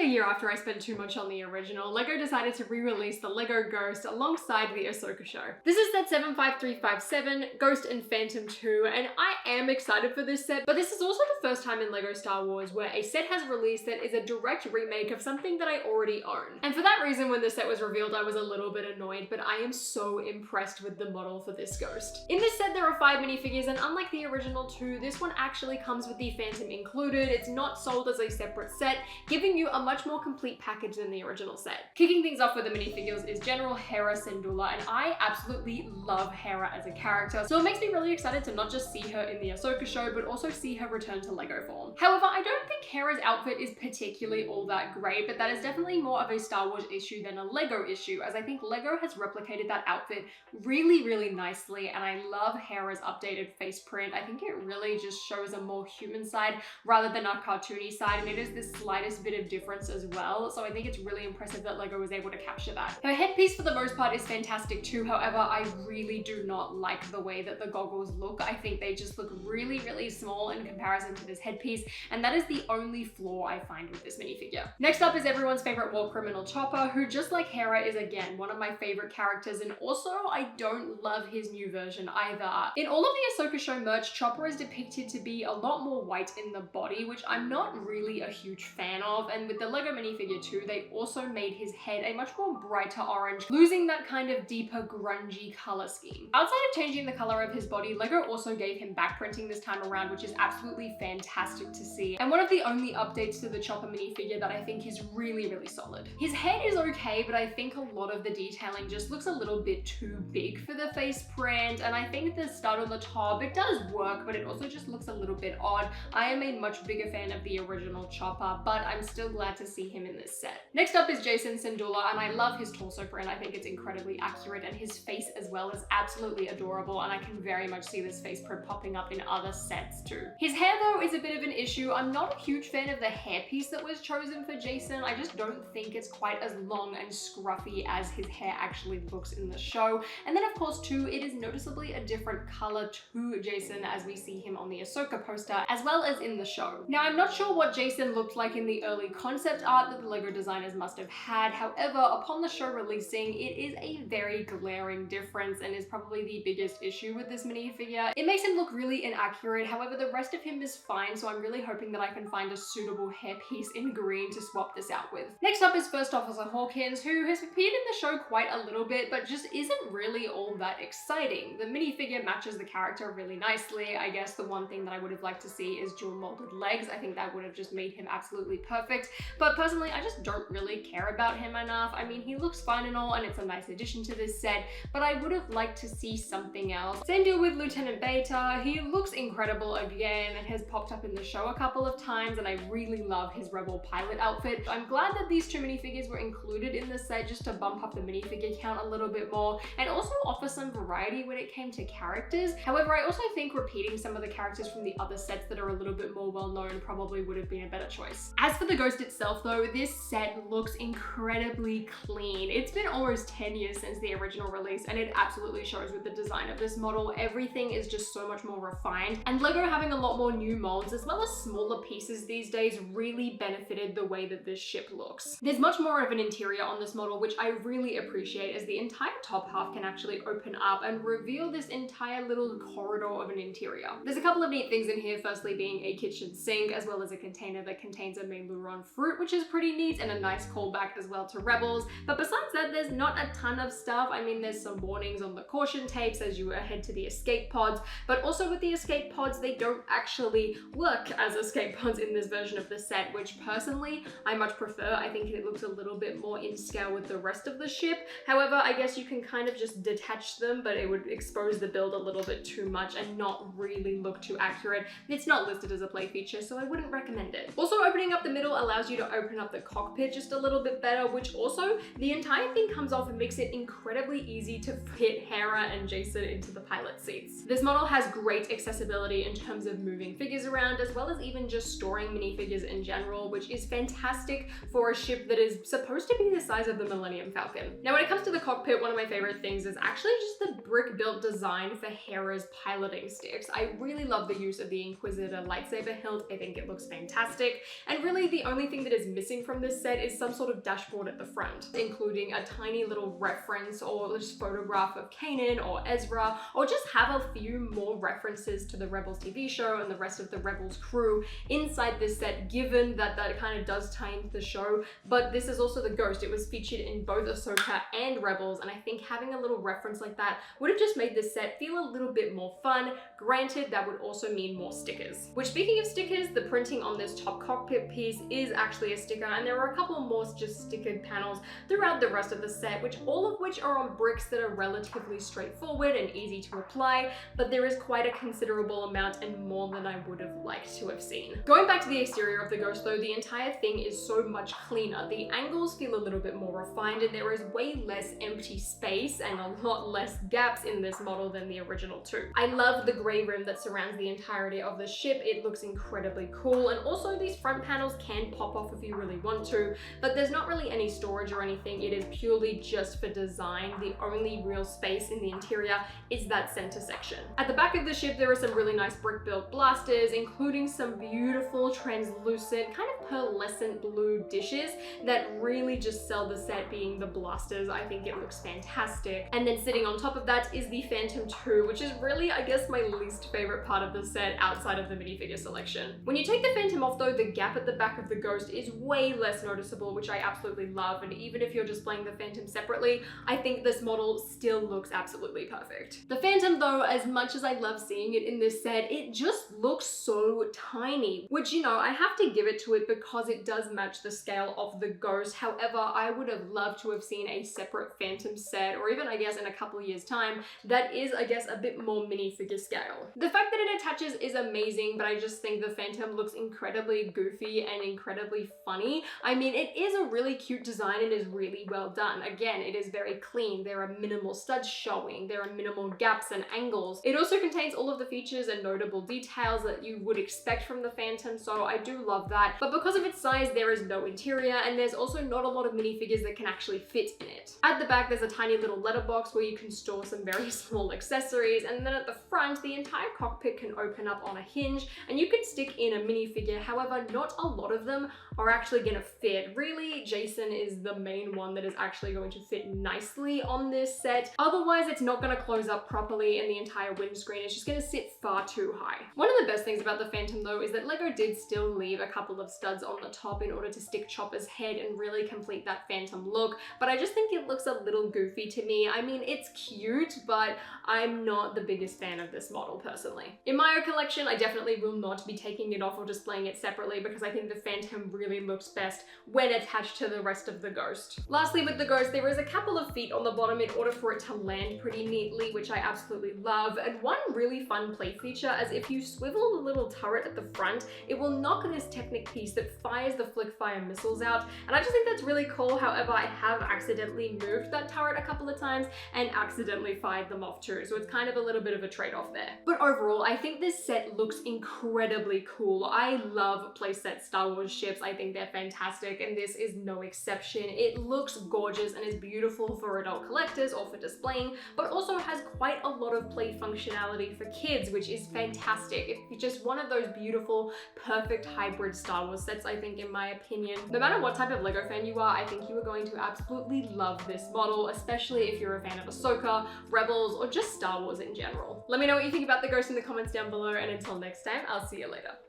a year after I spent too much on the original, LEGO decided to re-release the LEGO Ghost alongside the Ahsoka show. This is set 75357, Ghost and Phantom 2, and I am excited for this set, but this is also the first time in LEGO Star Wars where a set has released that is a direct remake of something that I already own. And for that reason, when the set was revealed, I was a little bit annoyed, but I am so impressed with the model for this Ghost. In this set, there are 5 minifigures, and unlike the original 2, this one actually comes with the Phantom included. It's not sold as a separate set, giving you a much more complete package than the original set. Kicking things off with the minifigures is General Hera Syndulla, and I absolutely love Hera as a character, so it makes me really excited to not just see her in the Ahsoka show, but also see her return to LEGO form. However, I don't think Hera's outfit is particularly all that great, but that is definitely more of a Star Wars issue than a LEGO issue, as I think LEGO has replicated that outfit really nicely, and I love Hera's updated face print. I think it really just shows a more human side rather than a cartoony side, and it is the slightest bit of difference as well, so I think it's really impressive that LEGO was able to capture that. Her headpiece for the most part is fantastic too, however, I really do not like the way that the goggles look. I think they just look really small in comparison to this headpiece, and that is the only flaw I find with this minifigure. Next up is everyone's favorite war criminal Chopper, who just like Hera is again one of my favorite characters, and also I don't love his new version either. In all of the Ahsoka show merch, Chopper is depicted to be a lot more white in the body, which I'm not really a huge fan of, and with the LEGO minifigure too, they also made his head a much more brighter orange, losing that kind of deeper grungy color scheme. Outside of changing the color of his body, LEGO also gave him back printing this time around, which is absolutely fantastic to see, and one of the only updates to the Chopper minifigure that I think is really solid. His head is okay, but I think a lot of the detailing just looks a little bit too big for the face print, and I think the stud on the top, it does work, but it also just looks a little bit odd. I am a much bigger fan of the original Chopper, but I'm still glad to see him in this set. Next up is Jason Syndulla, and I love his torso print. I think it's incredibly accurate, and his face as well is absolutely adorable, and I can very much see this face print popping up in other sets too. His hair though is a bit of an issue. I'm not a huge fan of the hairpiece that was chosen for Jason. I just don't think it's quite as long and scruffy as his hair actually looks in the show. And then of course too, it is noticeably a different color to Jason as we see him on the Ahsoka poster, as well as in the show. Now, I'm not sure what Jason looked like in the early concept art that the LEGO designers must have had. However, upon the show releasing, it is a very glaring difference and is probably the biggest issue with this minifigure. It makes him look really inaccurate. However, the rest of him is fine, so I'm really hoping that I can find a suitable hairpiece in green to swap this out with. Next up is First Officer Hawkins, who has appeared in the show quite a little bit, but just isn't really all that exciting. The minifigure matches the character really nicely. I guess the one thing that I would have liked to see is dual molded legs. I think that would have just made him absolutely perfect, but personally I just don't really care about him enough. I mean, he looks fine and all, and it's a nice addition to this set, but I would have liked to see something else. Same deal with Lieutenant Beta. He looks incredible again and has popped up in the show a couple of times, and I really love his Rebel pilot outfit. I'm glad that these two minifigures were included in the set just to bump up the minifigure count a little bit more and also offer some variety when it came to characters. However, I also think repeating some of the characters from the other sets that are a little bit more well-known probably would have been a better choice. As for the Ghost itself though, this set looks incredibly clean. It's been almost 10 years since the original release, and it absolutely shows with the design of this model. Everything is just so much more refined, and LEGO having a lot more new molds as well as smaller pieces these days really benefited the way that this ship looks. There's much more of an interior on this model, which I really appreciate, as the entire top half can actually open up and reveal this entire little corridor of an interior. There's a couple of neat things in here, firstly being a kitchen sink as well as a container that contains a Meiluron fruit, which is pretty neat and a nice callback as well to Rebels. But besides that, there's not a ton of stuff. I mean, there's some warnings on the caution tapes as you head to the escape pods, but also with the escape pods, they don't actually work as escape pods in this version of the set, which personally I much prefer. I think it looks a little bit more in scale with the rest of the ship. However, I guess you can kind of just detach them, but it would expose the build a little bit too much and not really look too accurate. It's not listed as a play feature, so I wouldn't recommend it. Also, opening up the middle allows you to open up the cockpit just a little bit better, which also the entire thing comes off and makes it incredibly easy to fit Hera and Jason into the pilot seats. This model has great accessibility in terms of moving figures around, as well as even just storing minifigures in general, which is fantastic for a ship that is supposed to be the size of the Millennium Falcon. Now, when it comes to the cockpit, one of my favorite things is actually just the brick-built design for Hera's piloting sticks. I really love the use of the Inquisitor lightsaber hilt. I think it looks fantastic. And really the only thing that is missing from this set is some sort of dashboard at the front, including a tiny little reference or just photograph of Kanan or Ezra, or just have a few more references to the Rebels TV show and the rest of the Rebels crew inside this set, given that that kind of does tie into the show. But this is also the Ghost. It was featured in both Ahsoka and Rebels, and I think having a little reference like that would have just made this set feel a little bit more fun. Granted, that would also mean more stickers. Which, speaking of stickers, the printing on this top cockpit piece is actually a sticker, and there are a couple more just stickered panels throughout the rest of the set, all of which are on bricks that are relatively straightforward and easy to apply, but there is quite a considerable amount and more than I would have liked to have seen. Going back to the exterior of the Ghost though, the entire thing is so much cleaner. The angles feel a little bit more refined, and there is way less empty space and a lot less gaps in this model than the original too. I love the grey rim that surrounds the entirety of the ship. It looks incredibly cool, and also these front panels can pop off if you really want to, but there's not really any storage or anything. It is purely just for design. The only real space in the interior is that center section. At the back of the ship, there are some really nice brick-built blasters, including some beautiful translucent, kind of pearlescent blue dishes that really just sell the set being the blasters. I think it looks fantastic. And then sitting on top of that is the Phantom 2, which is really, I guess, my least favorite part of the set outside of the minifigure selection. When you take the Phantom off though, the gap at the back of the Ghost is way less noticeable, which I absolutely love. And even if you're just playing the Phantom separately, I think this model still looks absolutely perfect. The Phantom though, as much as I love seeing it in this set, it just looks so tiny, which, you know, I have to give it to it because it does match the scale of the Ghost. However, I would have loved to have seen a separate Phantom set, or even I guess in a couple of years time, that is I guess a bit more minifigure scale. The fact that it attaches is amazing, but I just think the Phantom looks incredibly goofy and incredibly funny. I mean, it is a really cute design and is really well done. Again, it is very clean. There are minimal studs showing, there are minimal gaps and angles. It also contains all of the features and notable details that you would expect from the Phantom, so I do love that. But because of its size, there is no interior, and there's also not a lot of minifigures that can actually fit in it. At the back, there's a tiny little letterbox where you can store some very small accessories, and then at the front, the entire cockpit can open up on a hinge, and you can stick in a minifigure. However, not a lot of them are actually gonna fit. Really, Jason is the main one that is actually going to fit nicely on this set. Otherwise, it's not gonna close up properly, and the entire windscreen is just gonna sit far too high. One of the best things about the Phantom though is that LEGO did still leave a couple of studs on the top in order to stick Chopper's head and really complete that Phantom look, but I just think it looks a little goofy to me. I mean, it's cute, but I'm not the biggest fan of this model personally. In my collection, I definitely will not be taking it off or displaying it separately because I think the Phantom really looks best when attached to the rest of the Ghost. Lastly, with the Ghost, there is a couple of feet on the bottom in order for it to land pretty neatly, which I absolutely love. And one really fun play feature is if you swivel the little turret at the front, it will knock this Technic piece that fires the flick fire missiles out. And I just think that's really cool. However, I have accidentally moved that turret a couple of times and accidentally fired them off too. So it's kind of a little bit of a trade-off there. But overall, I think this set looks incredibly cool. I love playset Star Wars ships. I think they're fantastic, and this is no exception. It looks gorgeous and is beautiful for adult collectors or for displaying, but also has quite a lot of play functionality for kids, which is fantastic. It's just one of those beautiful, perfect hybrid Star Wars sets, I think, in my opinion. No matter what type of LEGO fan you are, I think you are going to absolutely love this model, especially if you're a fan of Ahsoka, Rebels, or just Star Wars in general. Let me know what you think about the Ghost in the comments down below, and until next time, I'll see you later.